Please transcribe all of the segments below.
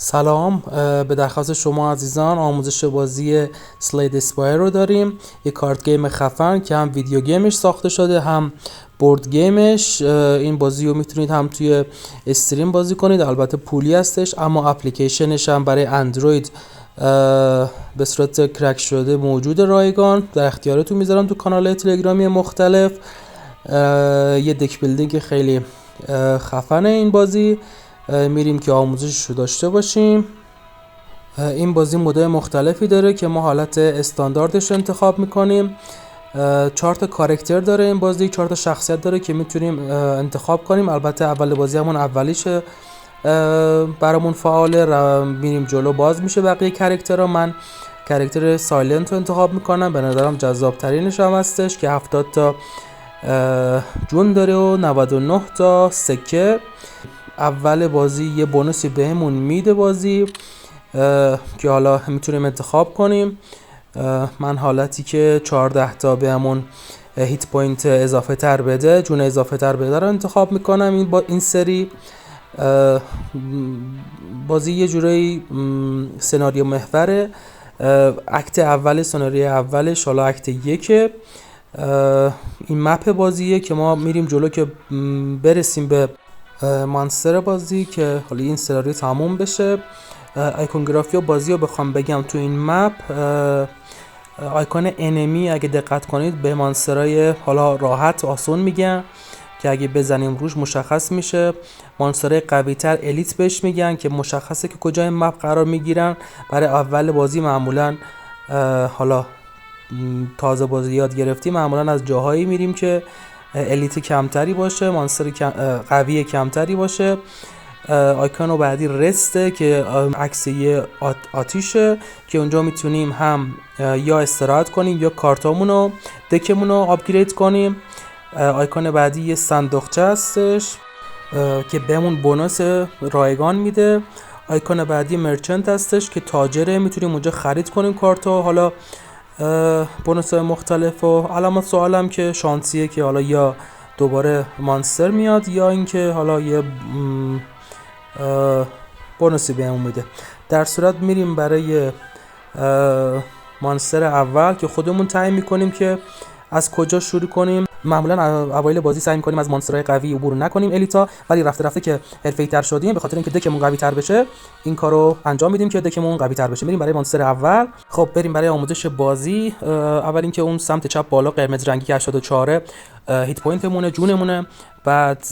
سلام. به درخواست شما عزیزان آموزش بازی سلید اسپایر رو داریم. یک کارت گیم خفن که هم ویدیو گیمش ساخته شده هم بورد گیمش. این بازی رو میتونید هم توی استریم بازی کنید، البته پولی هستش، اما اپلیکیشنش هم برای اندروید به صورت کرک شده موجود رایگان. در اختیارتون میذارم تو کانال تلگرامی مختلف. یه دک بیلدینگ خیلی خفنه این بازی. میریم که آموزشش رو داشته باشیم. این بازی مدل مختلفی داره که ما حالت استانداردش رو انتخاب میکنیم. 4 تا کاراکتر داره این بازی، 4 تا شخصیت داره که میتونیم انتخاب کنیم. البته اول بازی همون اولیشه برامون فعاله. میریم جلو باز میشه بقیه کاراکترها. من کاراکتر سایلنت رو انتخاب میکنم، به نظرم جذاب ترینش هم هستش که 70 تا جون داره و 99 تا سکه. اول بازی یه بونوسی بهمون میده بازی که حالا میتونیم انتخاب کنیم. من حالتی که 14 تا بهمون هیت پوینت اضافه تر بده، جون اضافه تر بده رو انتخاب میکنم. این سری بازی یه جورایی سناریو محوره. اکت اول سناریو اولش حالا اکت 1. این مپ بازیه که ما میریم جلو که برسیم به مانستر بازی که حالا این سناریو تموم بشه. آیکونگرافی و بازی رو بخوام بگم تو این مپ، آیکون انمی اگه دقت کنید به مانسترهای حالا راحت و آسون میگن که اگه بزنیم روش مشخص میشه. مانسترهای قوی تر الیت بهش میگن که مشخصه که کجای مپ قرار میگیرن. برای اول بازی معمولا حالا تازه بازی یاد گرفتیم، معمولا از جاهایی میریم که الیت کمتری باشه، مانستر قوی کمتری باشه. آیکون بعدی رسته که عکس یه آتیشه که اونجا میتونیم هم یا استراحت کنیم یا کارتامونو دکمونو آپگرید کنیم. آیکون بعدی یه صندوقچه هستش که بهمون بونوس رایگان میده. آیکون بعدی مرچنت هستش که تاجره، میتونیم اونجا خرید کنیم کارتو، حالا بونوس مختلف. و علامت سوالم که شانسیه که حالا یا دوباره مانستر میاد یا اینکه حالا یه بونوسی بهمون میده. در صورت میریم برای مانستر اول که خودمون تعیین میکنیم که از کجا شروع کنیم. معمولا اوایل بازی سعی می‌کنیم از مانسترهای قوی عبور نکنیم الیتا، ولی رفته رفته که حرفه‌ای‌تر شدیم به خاطر اینکه دکمون قوی‌تر بشه این کارو انجام میدیم که دکمون قوی‌تر بشه. میریم برای مانستر اول. خب بریم برای آموزش بازی. اول اینکه اون سمت چپ بالا قرمز رنگی که 84 هیت پوینتمونه، جونمونه. بعد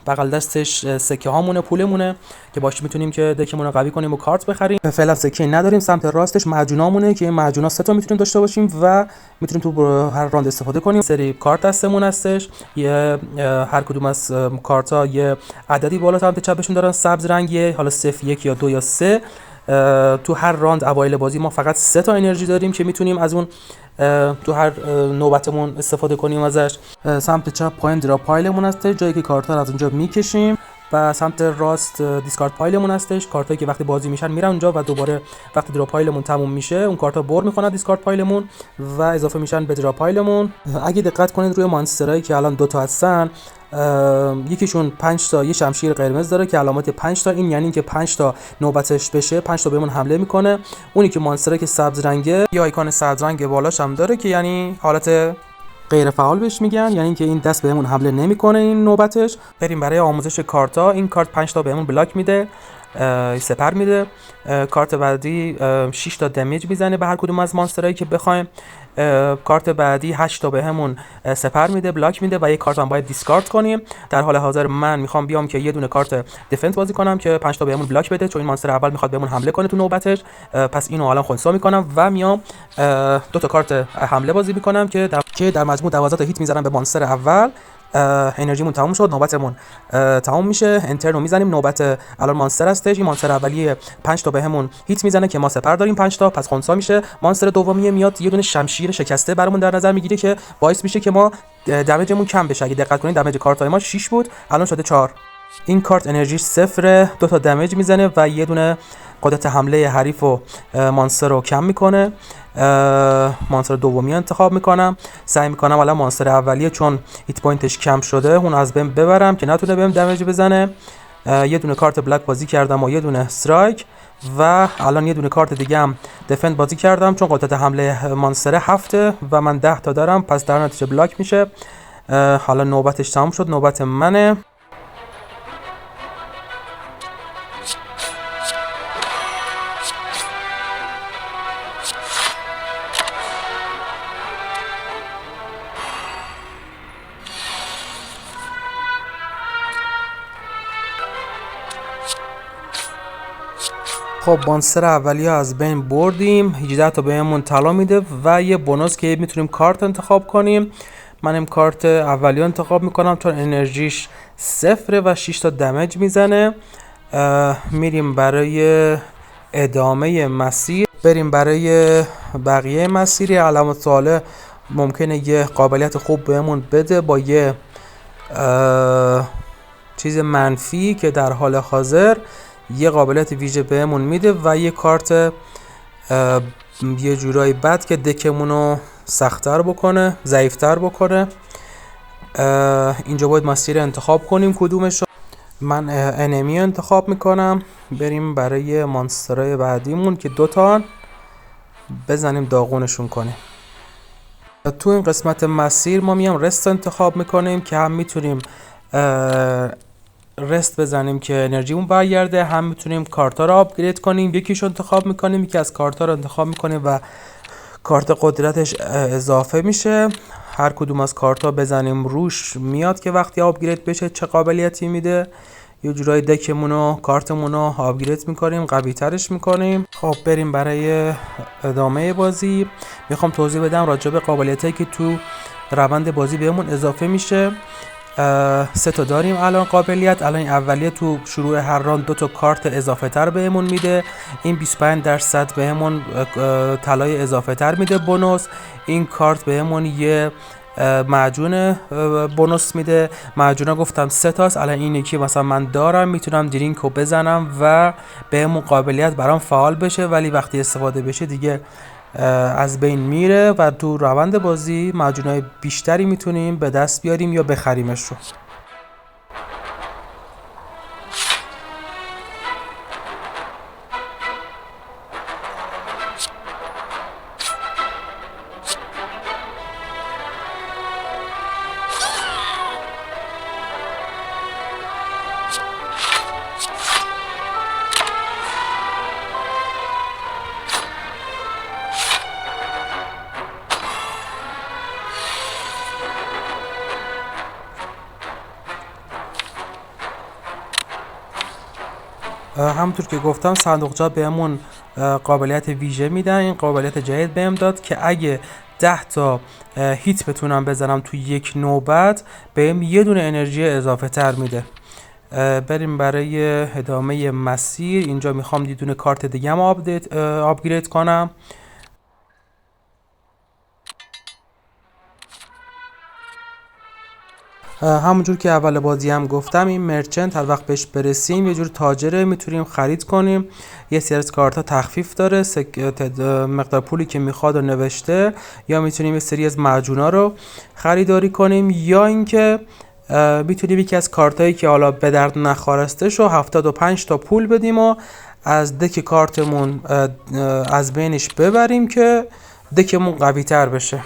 بغل دستش سکه هامونه، پولمونه که باش میتونیم که دکمون رو قوی کنیم و کارت بخریم. فعلا سکه نداریم. سمت راستش معجونامونه که این معجونا 3 تا میتونیم داشته باشیم و میتونیم تو هر راند استفاده کنیم. سری کارت دستمون هستش، یه هر کدوم از کارتا یه عددی بالا سمت چپشون دارن سبز رنگیه، حالا 0 1 یا 2 یا 3. تو هر راند اوایل بازی ما فقط 3 تا انرژی داریم که میتونیم از اون تو هر نوبتمون استفاده کنیم ازش. سمت چپ پایین دراپ پایلمون هست، جایی که کارتا رو از اونجا میکشیم. و سمت راست دیسکارد پایلمون هستش، کارتایی که وقتی بازی میشن میرن اونجا و دوباره وقتی دراپ پایلمون تموم میشه اون کارتا بر میخونن دیسکارد پایلمون و اضافه میشن به دراپ پایلمون. اگه دقت کنید روی مانسترایی که الان 2 تا هستن، یکیشون 5 تا یه شمشیر قرمز داره که علامت 5 تا، این یعنی که 5 تا نوبتش بشه 5 تا بهمون حمله میکنه. اونی که مانستره که سبز رنگه یا آیکون سبز رنگ بالاش هم داره که یعنی حالت غیر فعال بهش میگن، یعنی که این دست بهمون حمله نمیکنه این نوبتش. بریم برای آموزش کارتا. این کارت 5 تا بهمون بلاک میده، سپر میده. کارت بعدی 6 تا دمیج میزنه به هر کدوم از مانسترایی که بخوایم. کارت بعدی 8 تا بهمون سپر میده، بلاک میده و یک کارت هم باید دیسکارد کنیم. در حال حاضر من میخوام بیام که یه دونه کارت دفنس بازی کنم که 5 تا بهمون بلاک بده، چون این مانستر اول میخواد بهمون حمله کنه تو نوبتش. پس اینو الان خنثی میکنم و میام 2 تا کارت حمله بازی میکنم که در مجموع 12 تا هیت میزنم به مانستر اول. انرژیمون تموم شد، نوبتمون تموم میشه. انترنو میزنیم. نوبت الان مانستر هستش. این مانستر اولیه 5 تا بهمون هیت میزنه که ما سپر داریم 5 تا، پس خنثی میشه. مانستر دومی میاد یه دونه شمشیر شکسته برامون در نظر میگیره که باعث میشه که ما دمیجمون کم بشه. اگه دقت کنید دمیج کارتای ما 6 بود الان شده 4. این کارت انرژیش 0، 2 تا دمیج میزنه و یه دونه قدرت حمله حریف و مانستر رو کم میکنه. مانستر دومی انتخاب میکنم. سعی میکنم الان مانستر اولیه چون هیت پوینتش کم شده اون از بین ببرم که نتونه بهم دمیج بزنه. یه دونه کارت بلک بازی کردم و یه دونه استرایک و الان یه دونه کارت دیگه هم دفند بازی کردم چون قدرت حمله مانستر 7 و من 10 تا دارم، پس در نتیجه بلاک میشه. حالا نوبتش تموم شد، نوبت منه. خب مانستر اولیه از بین بردیم، 18 تا بهمون طلا میده و یه بونوس که میتونیم کارت انتخاب کنیم. من این کارت اولیه انتخاب میکنم چون انرژیش 0 و 6 تا دمج میزنه. میریم برای ادامه مسیر، بریم برای بقیه مسیری. علامت سواله ممکنه یه قابلیت خوب بهمون بده با یه چیز منفی که در حال حاضر یه قابلیت ویژه بهمون میده و یه کارت یه جورایی بد که دکمونو سخت‌تر بکنه، ضعیف‌تر بکنه. اینجا باید مسیر انتخاب کنیم کدومش رو. من انمی انتخاب میکنم. بریم برای مانسترهای بعدیمون که 2 تا بزنیم داغونشون کنیم. تو این قسمت مسیر ما میام رست انتخاب میکنیم که هم میتونیم رست بزنیم که انرژیمون برگرده، هم میتونیم کارتا رو آپگرید کنیم. یکیشو انتخاب میکنیم، یکی از کارتا رو انتخاب میکنیم و کارت قدرتش اضافه میشه. هر کدوم از کارتا بزنیم روش میاد که وقتی آپگرید بشه چه قابلیتی میده. یه جورایی دکمونو کارتمونو آپگرید میکنیم، قوی ترش میکنیم. خب بریم برای ادامه بازی. میخوام توضیح بدم راجع به قابلیتایی که تو روند بازی بهمون اضافه میشه. 3 تا داریم الان قابلیت. الان این اولیه تو شروع هر راند 2 تا کارت اضافه تر بهمون میده. این 25% بهمون طلای اضافه تر میده بونوس. این کارت بهمون یه معجون بونوس میده. معجونا گفتم 3 تاست. الان این یکی مثلا من دارم، میتونم درینک رو بزنم و بهمون قابلیت برام فعال بشه، ولی وقتی استفاده بشه دیگه از بین میره و تو روند بازی معجونای بیشتری میتونیم به دست بیاریم یا بخریمش رو. همونطور که گفتم صندوقچه‌ها بهمون قابلیت ویژه میدن. این قابلیت جدید بهم داد که اگه 10 تا هیت بتونم بزنم تو یک نوبت بهم یه دونه انرژی اضافه تر میده. بریم برای ادامه مسیر. اینجا میخوام یه دونه کارت دیگه هم آپگرید کنم. همونجور که اول بازی هم گفتم این مرچنت هر وقت بهش برسیم یه جور تاجره، میتونیم خرید کنیم. یه سری از کارت ها تخفیف داره، مقدار پولی که میخواد و نوشته، یا میتونیم یه سری از معجونا رو خریداری کنیم، یا اینکه میتونیم یکی از کارت هایی که حالا به درد نخواسته شو 75 تا پول بدیم و از دک کارتمون از بینش ببریم که دکمون قوی تر بشه.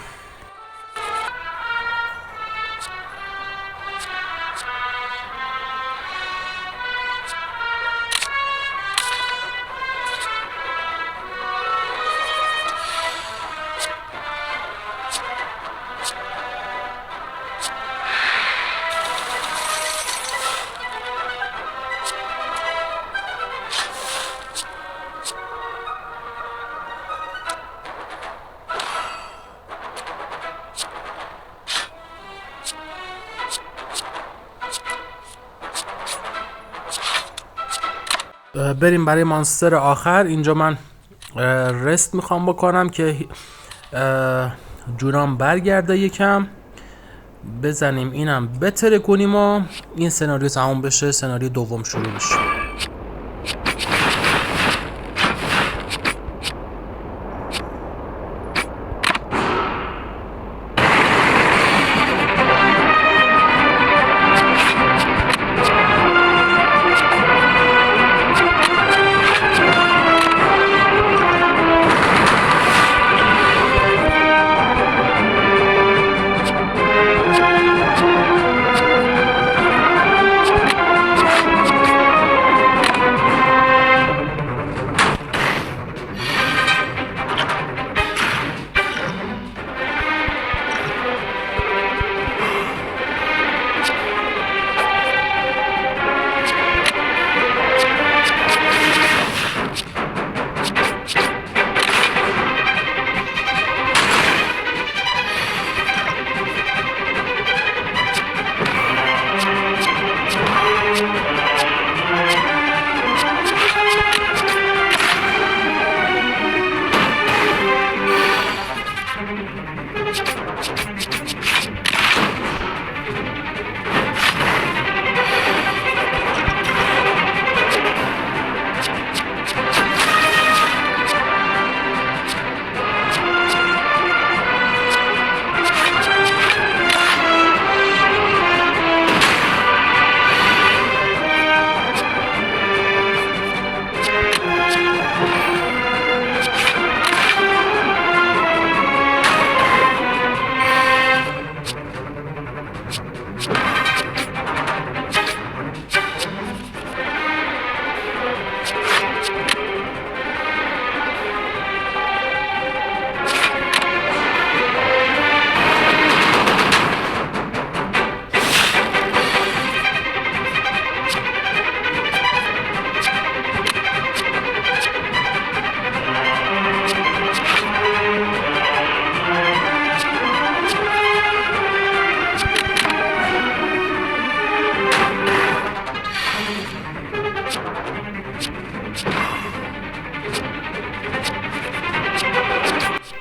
بریم برای مانستر آخر. اینجا من رست میخوام بکنم که جونام برگرده یکم. بزنیم اینم بتره کنیم و این سناریو تموم بشه، سناریو دوم شروع بشه.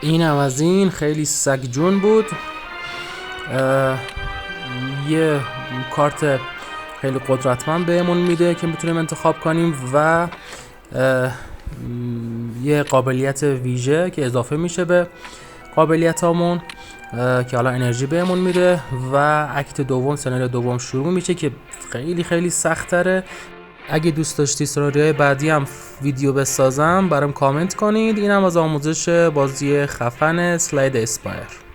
این هم از این خیلی سگجون بود. یه کارت خیلی قدرتمند بهمون میده که میتونیم انتخاب کنیم و یه قابلیت ویژه که اضافه میشه به قابلیتامون که حالا انرژی بهمون میده و اکت دوم، سناریو دوم شروع میشه که خیلی خیلی سخت تره. اگه دوست داشتی سناریوهای بعدی هم ویدیو بسازم برام کامنت کنید. اینم از آموزش بازی خفن اسلاید اسپایر.